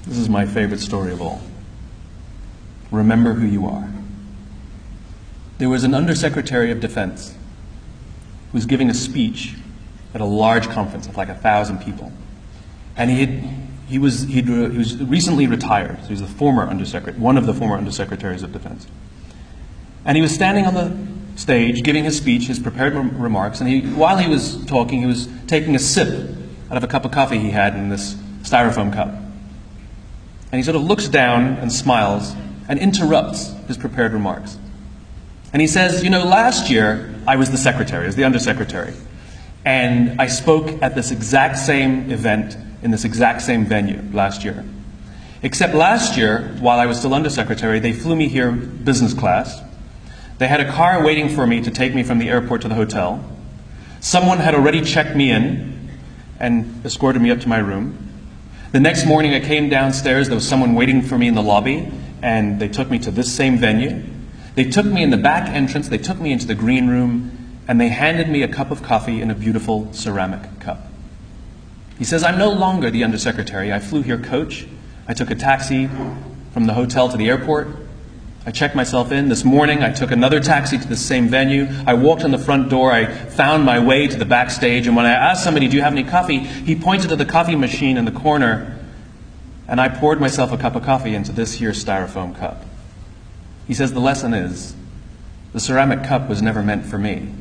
This is my favorite story of all. Remember who you are. There was an Undersecretary of Defense who was giving a speech at a large conference of like 1,000 people. And he was recently retired. So he was the former undersecretary, one of the former Undersecretaries of Defense. And he was standing on the stage giving his speech, his prepared remarks, and while he was talking, he was taking a sip out of a cup of coffee he had in this styrofoam cup. And he sort of looks down and smiles and interrupts his prepared remarks. And he says, you know, last year I was the secretary, I was the undersecretary, and I spoke at this exact same event in this exact same venue last year. Except last year, while I was still undersecretary, they flew me here business class. They had a car waiting for me to take me from the airport to the hotel. Someone had already checked me in and escorted me up to my room. The next morning I came downstairs, there was someone waiting for me in the lobby, and they took me to this same venue. They took me in the back entrance, they took me into the green room, and they handed me a cup of coffee in a beautiful ceramic cup. He says, I'm no longer the undersecretary. I flew here coach. I took a taxi from the hotel to the airport. I checked myself in. This morning I took another taxi to the same venue. I walked in the front door. I found my way to the backstage, and when I asked somebody, do you have any coffee? He pointed to the coffee machine in the corner, and I poured myself a cup of coffee into this here styrofoam cup. He says the lesson is, the ceramic cup was never meant for me.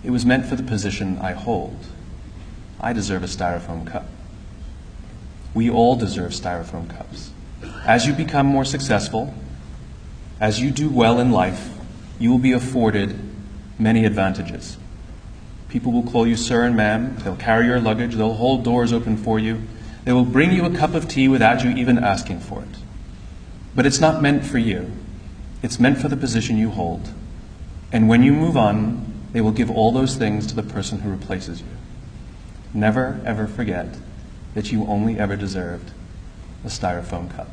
It was meant for the position I hold. I deserve a styrofoam cup. We all deserve styrofoam cups. As you become more successful, as you do well in life, you will be afforded many advantages. People will call you sir and ma'am. They'll carry your luggage. They'll hold doors open for you. They will bring you a cup of tea without you even asking for it. But it's not meant for you. It's meant for the position you hold. And when you move on, they will give all those things to the person who replaces you. Never, ever forget that you only ever deserved a styrofoam cup.